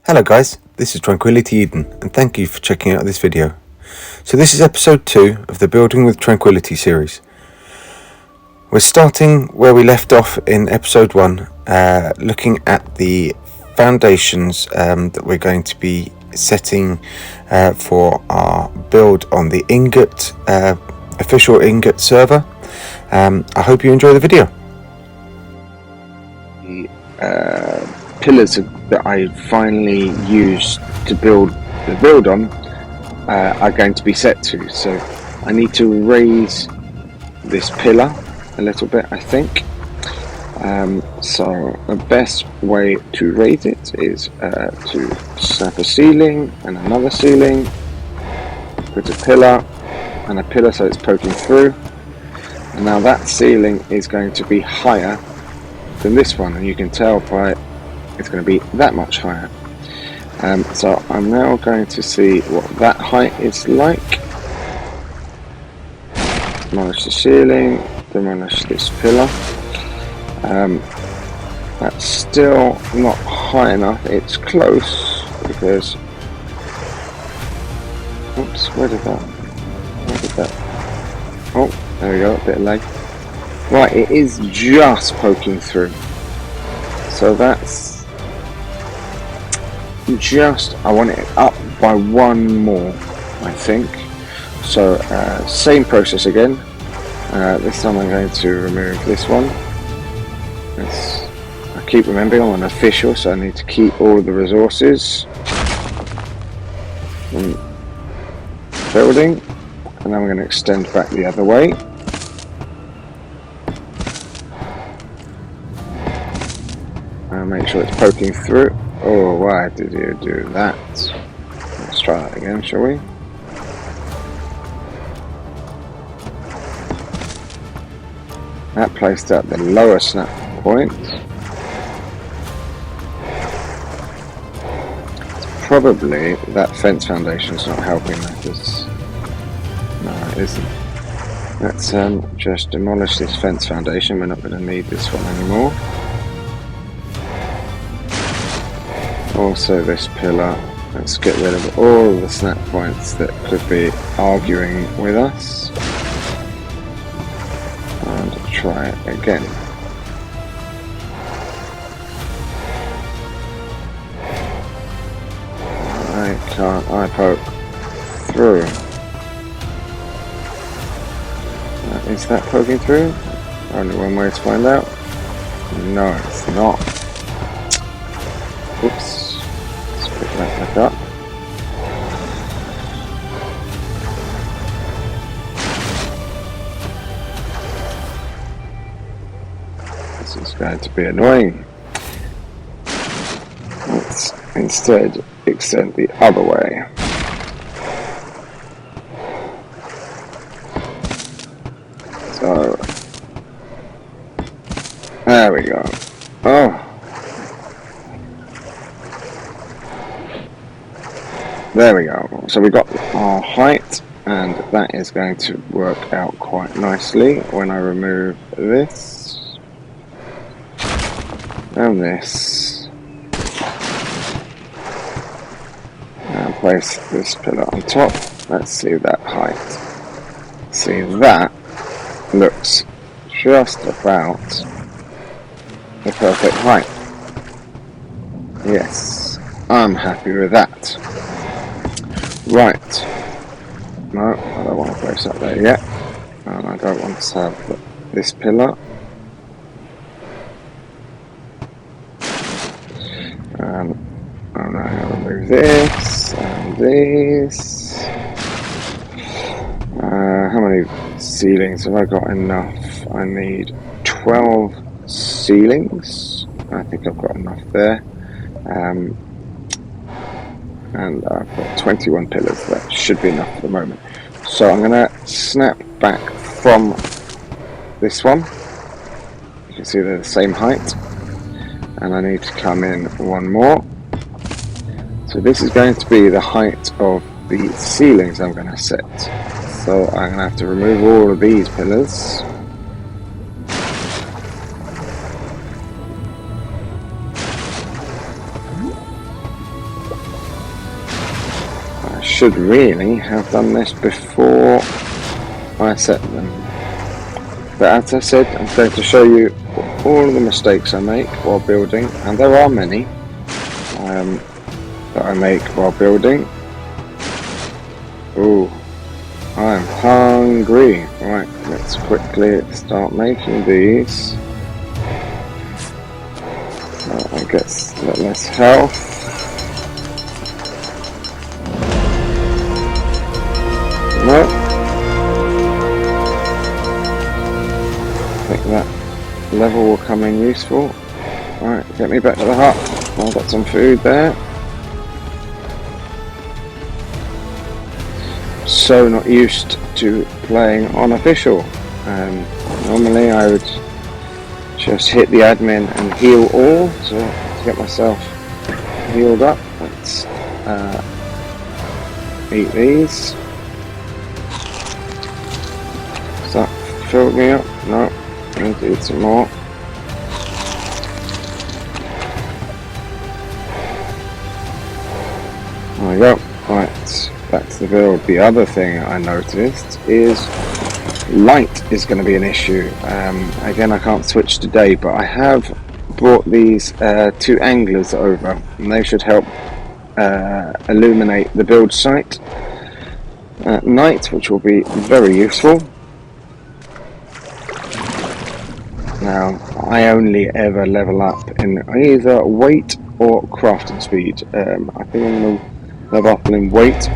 Hello guys, this is Tranquility Eden and thank you for checking out this video. So this is episode 2 of the Building with Tranquility series. We're starting where we left off in episode 1, looking at the foundations that we're going to be setting for our build on the ingot, official ingot server. I hope you enjoy the video. Pillars that I finally used to build on are going to be set to, so I need to raise this pillar a little bit, I think. So the best way to raise it is to snap a ceiling and another ceiling, put a pillar and a pillar so it's poking through, and now that ceiling is going to be higher than this one, and you can tell by it's going to be that much higher. So I'm now going to see what that height is like. Demolish the ceiling, demolish this pillar. That's still not high enough. It's close because, oops, where did that, oh, there we go, a bit of lag. Right, it is just poking through, so that's just, I want it up by one more, I think. So same process again. This time I'm going to remove this one. I keep remembering I'm an official, so I need to keep all of the resources from building, and then we're going to extend back the other way. Make sure it's poking through. Oh, why did you do that? Let's try that again, shall we? That placed at the lower snap point. Probably that fence foundation's not helping matters. No, it isn't. Let's just demolish this fence foundation. We're not going to need this one anymore. Also this pillar. Let's get rid of all the snap points that could be arguing with us, and try it again. Why can't I poke through? Is that poking through? Only one way to find out. No, it's not. Oops. That back up. This is going to be annoying. Let's instead extend the other way. So there we go. Oh. There we go. So we got our height, and that is going to work out quite nicely when I remove this and this and place this pillar on top. Let's see that height. See, that looks just about the perfect height. Yes, I'm happy with that. Right, no, I don't want to place that there yet, and I don't want to have this pillar. I'm going to remove this and these. How many ceilings have I got enough? I need 12 ceilings. I think I've got enough there. And I've got 21 pillars. That should be enough for the moment. So I'm going to snap back from this one. You can see they're the same height, and I need to come in one more. So this is going to be the height of the ceilings I'm going to set. So I'm going to have to remove all of these pillars. should really have done this before I set them. But as I said, I'm going to show you all of the mistakes I make while building, and there are many that I make while building. Ooh, I'm hungry. Right, let's quickly start making these. I guess a little less health. No. I think that level will come in useful. Alright, get me back to the hut. I've got some food there. So not used to playing on official. Normally I would just hit the admin and heal all to get myself healed up. Let's eat these. Does that fill me up? No, I need to eat some more. There we go. Right, back to the build. The other thing I noticed is light is going to be an issue. Again, I can't switch today, but I have brought these two anglers over, and they should help illuminate the build site at night, which will be very useful. Now, I only ever level up in either weight or crafting speed. I think I'm going to level up in weight,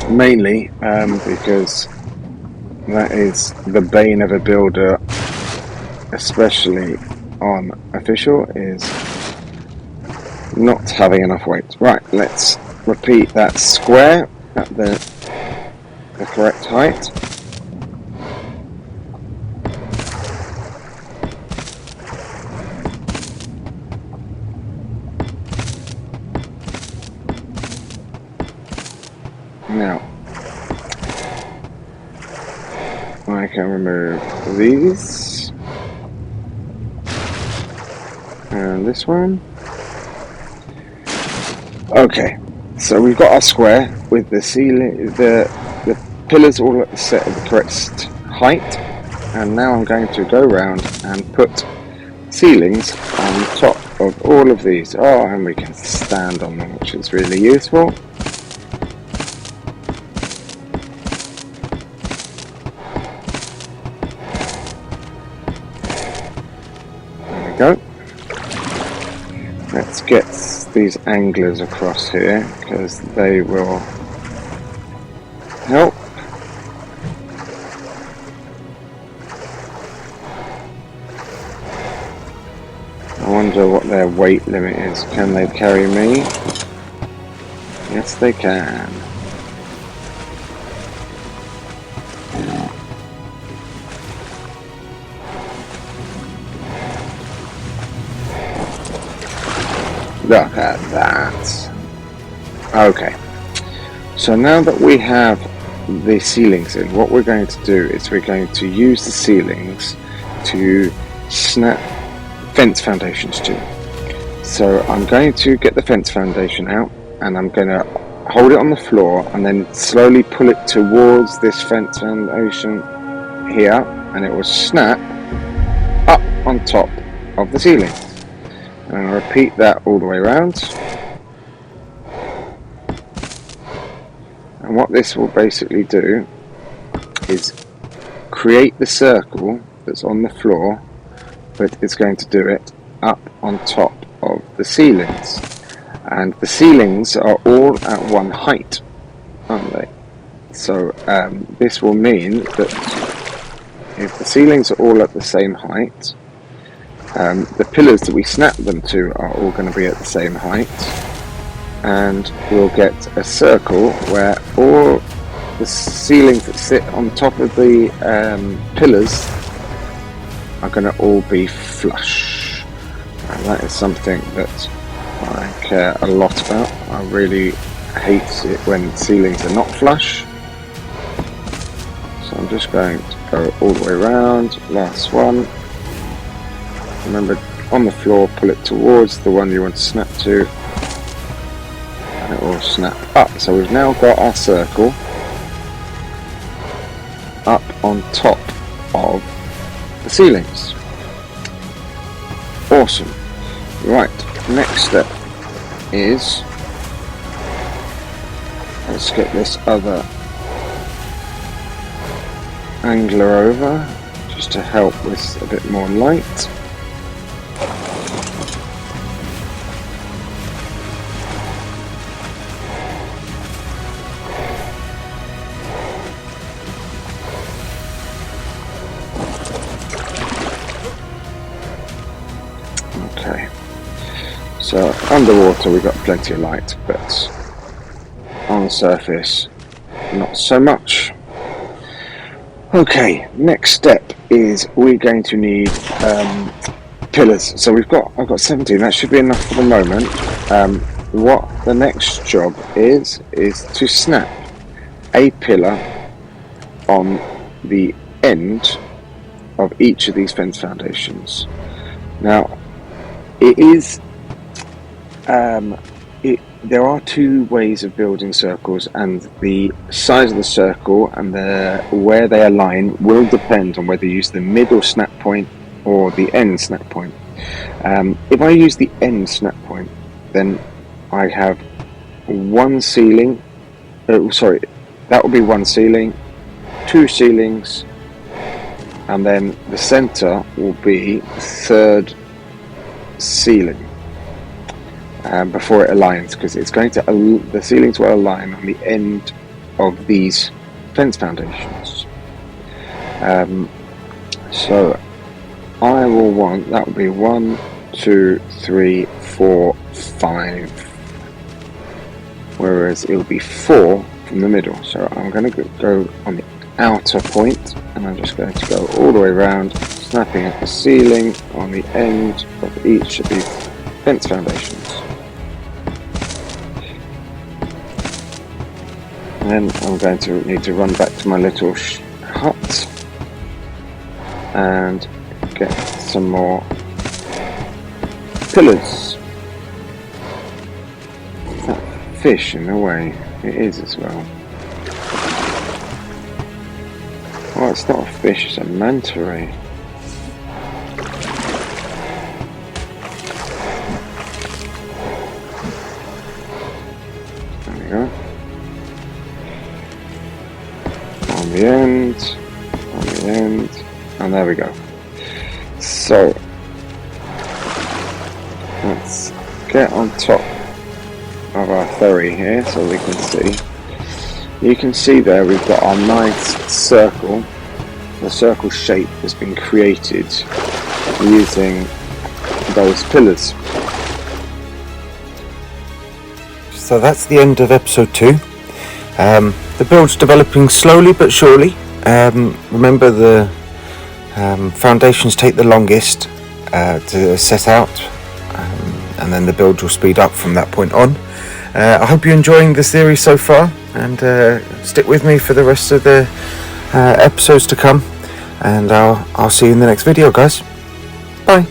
mainly because that is the bane of a builder, especially on official, is not having enough weight. Right, let's repeat that square at the correct height. Now, I can remove these and this one. Okay, so we've got our square with the ceiling, the pillars all at the correct height, and now I'm going to go around and put ceilings on top of all of these. Oh, and we can stand on them, which is really useful. Go. Let's get these anglers across here because they will help. I wonder what their weight limit is. Can they carry me? Yes, they can. Look at that. Okay, so now that we have the ceilings in, what we're going to do is we're going to use the ceilings to snap fence foundations to. So I'm going to get the fence foundation out, and I'm going to hold it on the floor and then slowly pull it towards this fence foundation here, and it will snap up on top of the ceiling. And I'll repeat that all the way around. And what this will basically do is create the circle that's on the floor, but it's going to do it up on top of the ceilings. And the ceilings are all at one height, aren't they? So this will mean that if the ceilings are all at the same height, the pillars that we snap them to are all going to be at the same height, and we'll get a circle where all the ceilings that sit on top of the pillars are going to all be flush. And that is something that I care a lot about. I really hate it when ceilings are not flush. So I'm just going to go all the way around. Last one. Remember, on the floor, pull it towards the one you want to snap to, and it will snap up. So we've now got our circle up on top of the ceilings. Awesome. Right, next step is, let's get this other angler over just to help with a bit more light. Okay, so underwater we've got plenty of light, but on the surface not so much. Okay, next step is we're going to need pillars. So I've got 17. That should be enough for the moment. What the next job is to snap a pillar on the end of each of these fence foundations. Now, it is there are two ways of building circles, and the size of the circle and where they align will depend on whether you use the middle snap point or the end snap point. If I use the end snap point, then I have one ceiling. That will be one ceiling, two ceilings, and then the center will be the third ceiling. Before it aligns, because it's going to the ceilings will align on the end of these fence foundations. So I will want, that will be 1, 2, 3, 4, 5, whereas it will be 4 from the middle. So I'm going to go on the outer point, and I'm just going to go all the way around, snapping at the ceiling on the end of each of these fence foundations. And then I'm going to need to run back to my little hut and get some more pillars. Is that fish in the way? It is as well. Oh, it's not a fish, it's a manta ray. There we go. On the end, and there we go. So let's get on top of our ferry here so we can see. You can see there we've got our nice circle. The circle shape has been created using those pillars. So that's the end of episode 2. The build's developing slowly but surely. Remember, the foundations take the longest to set out, and then the build will speed up from that point on. I hope you're enjoying the series so far, and stick with me for the rest of the episodes to come, and I'll see you in the next video, guys. Bye.